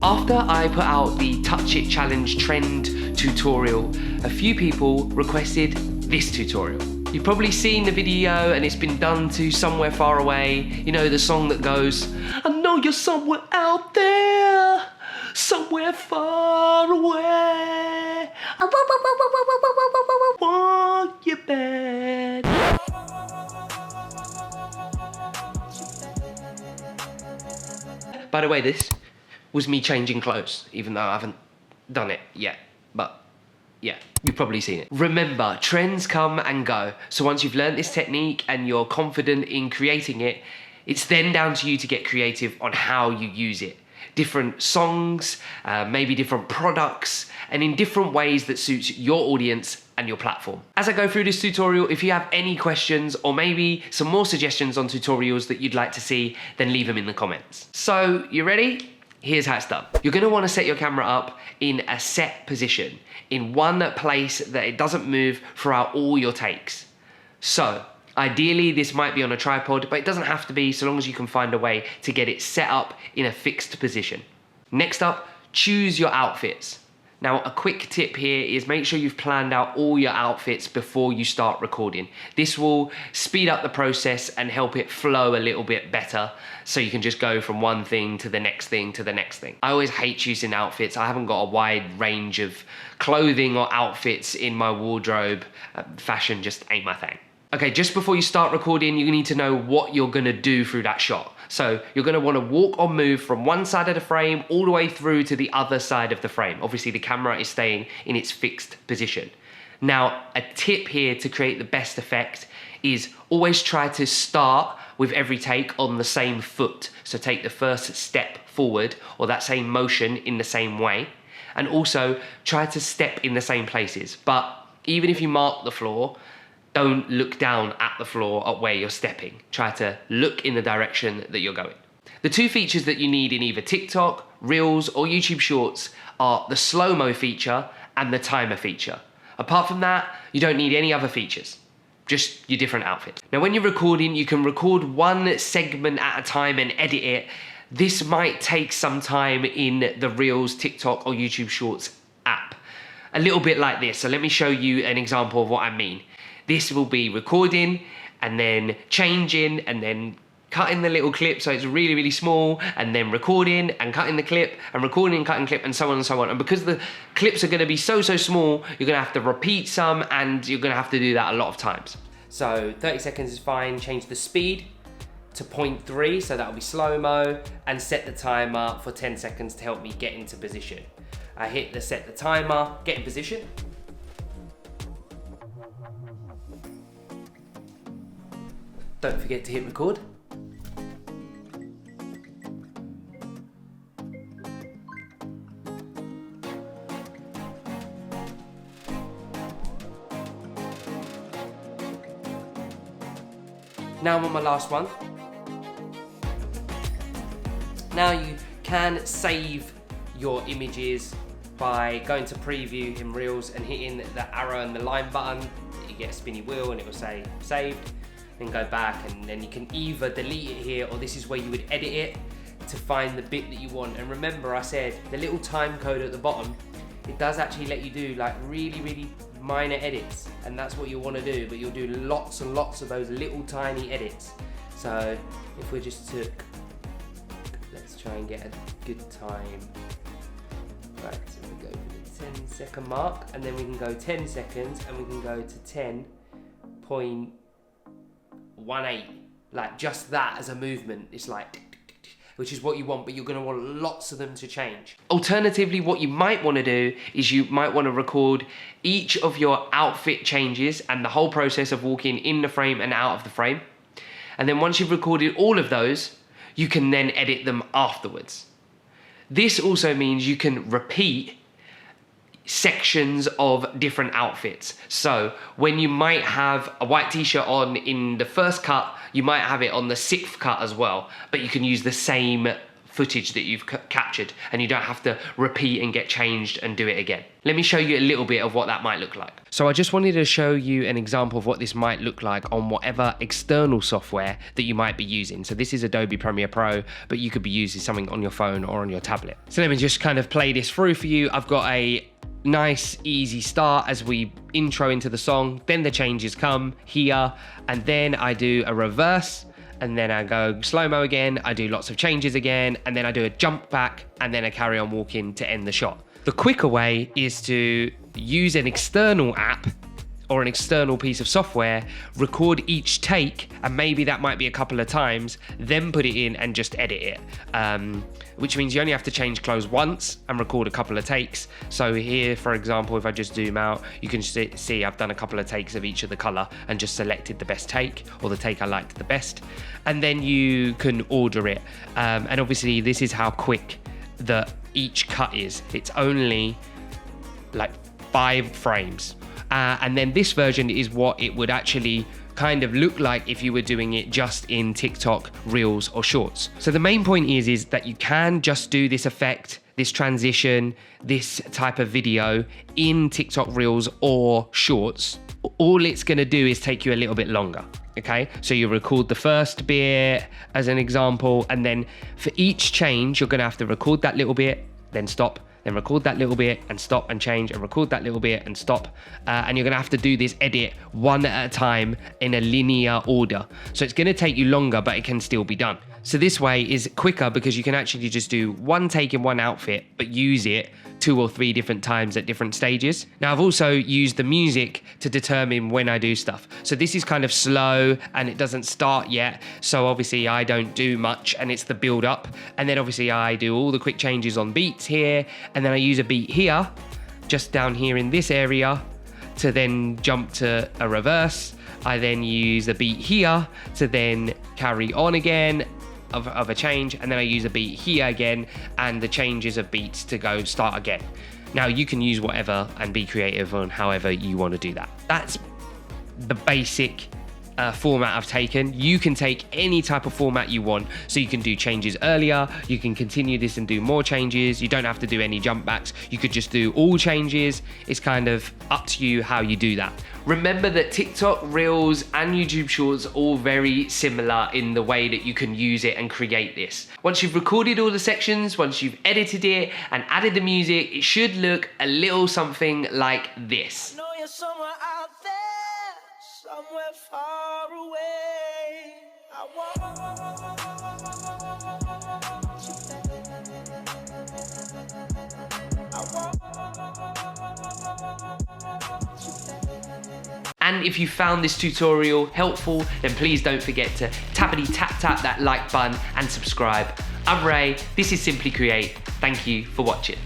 After I put out the Touch It Challenge trend tutorial, a few people requested this tutorial. You've probably seen the video and it's been done to Somewhere Far Away. You know, the song that goes, I know you're somewhere out there, somewhere far away. I want you bad. By the way, this was me changing clothes, even though I haven't done it yet, but yeah, you've probably seen it. Remember, trends come and go, so once you've learned this technique and you're confident in creating it, it's then down to you to get creative on how you use it. Different songs, maybe different products, and in different ways that suits your audience and your platform. As I go through this tutorial, if you have any questions or maybe some more suggestions on tutorials that you'd like to see, then leave them in the comments. So, you ready? Here's how it's done. You're gonna wanna set your camera up in a set position, in one place that it doesn't move throughout all your takes. So, ideally this might be on a tripod, but it doesn't have to be so long as you can find a way to get it set up in a fixed position. Next up, choose your outfits. Now, a quick tip here is make sure you've planned out all your outfits before you start recording. This will speed up the process and help it flow a little bit better, so you can just go from one thing to the next thing to the next thing. I always hate choosing outfits. I haven't got a wide range of clothing or outfits in my wardrobe. Fashion just ain't my thing. Okay, just before you start recording, you need to know what you're gonna do through that shot. So you're gonna wanna walk or move from one side of the frame all the way through to the other side of the frame. Obviously the camera is staying in its fixed position. Now, a tip here to create the best effect is always try to start with every take on the same foot. So take the first step forward or that same motion in the same way. And also try to step in the same places. But even if you mark the floor, don't look down at the floor at where you're stepping. Try to look in the direction that you're going. The two features that you need in either TikTok, Reels, or YouTube Shorts are the slow-mo feature and the timer feature. Apart from that, you don't need any other features, just your different outfit. Now, when you're recording, you can record one segment at a time and edit it. This might take some time in the Reels, TikTok, or YouTube Shorts app. A little bit like this, so let me show you an example of what I mean. This will be recording and then changing and then cutting the little clip so it's really, really small, and then recording and cutting the clip and recording and cutting clip, and so on and so on. And because the clips are gonna be so small, you're gonna have to repeat some and you're gonna have to do that a lot of times. So 30 seconds is fine. Change the speed to 0.3, so that'll be slow-mo, and set the timer for 10 seconds to help me get into position. I hit the set the timer, get in position. Don't forget to hit record. Now I'm on my last one. Now you can save your images by going to preview in Reels and hitting the arrow and the line button. You get a spinny wheel and it will say saved. Then go back, and then you can either delete it here, or this is where you would edit it to find the bit that you want. And remember, I said the little time code at the bottom, it does actually let you do like really minor edits, and that's what you want to do, but you'll do lots and lots of those little tiny edits. So if we just took, let's try and get a good time. Right, so we go for the 10-second mark, and then we can go 10 seconds, and we can go to 10.18, like just that as a movement. It's like, which is what you want, but you're gonna want lots of them to change. Alternatively, what you might wanna do is you might wanna record each of your outfit changes and the whole process of walking in the frame and out of the frame. And then once you've recorded all of those, you can then edit them afterwards. This also means you can repeat sections of different outfits. So when you might have a white t-shirt on in the first cut, you might have it on the 6th cut as well, but you can use the same footage that you've captured, and you don't have to repeat and get changed and do it again. Let me show you a little bit of what that might look like. So I just wanted to show you an example of what this might look like on whatever external software that you might be using. So this is Adobe Premiere Pro, but you could be using something on your phone or on your tablet. So let me just kind of play this through for you. I've got a nice easy start as we intro into the song, then the changes come here, and then I do a reverse, and then I go slow-mo again, I do lots of changes again, and then I do a jump back, and then I carry on walking to end the shot. The quicker way is to use an external app or an external piece of software, record each take, and maybe that might be a couple of times, then put it in and just edit it. Which means you only have to change clothes once and record a couple of takes. So here, for example, if I just zoom out, you can see I've done a couple of takes of each of the color and just selected the best take, or the take I liked the best. And then you can order it. And obviously this is how quick each cut is. It's only like 5 frames. And then this version is what it would actually kind of look like if you were doing it just in TikTok, Reels, or Shorts. So the main point is that you can just do this effect, this transition, this type of video in TikTok, Reels, or Shorts. All it's gonna do is take you a little bit longer, okay? So you record the first bit as an example, and then for each change, you're gonna have to record that little bit, then stop, then record that little bit and stop and change, and record that little bit and stop. And you're gonna have to do this edit one at a time in a linear order. So it's gonna take you longer, but it can still be done. So this way is quicker because you can actually just do one take in one outfit, but use it 2 or 3 different times at different stages. Now I've also used the music to determine when I do stuff. So this is kind of slow and it doesn't start yet. So obviously I don't do much and it's the build up. And then obviously I do all the quick changes on beats here. And then I use a beat here, just down here in this area, to then jump to a reverse. I then use the beat here to then carry on again of a change, and then I use a beat here again and the changes of beats to go start again. Now you can use whatever and be creative on however you want to do that. That's the basic format I've taken. You can take any type of format you want, so you can do changes earlier, you can continue this and do more changes, you don't have to do any jump backs, you could just do all changes. It's kind of up to you how you do that. Remember that TikTok, Reels, and YouTube Shorts are all very similar in the way that you can use it and create this. Once you've recorded all the sections, once you've edited it and added the music, it should look a little something like this. Know you're somewhere out there, somewhere far away. And if you found this tutorial helpful, then please don't forget to tap that like button and subscribe. I'm Ray, this is Simply Create. Thank you for watching.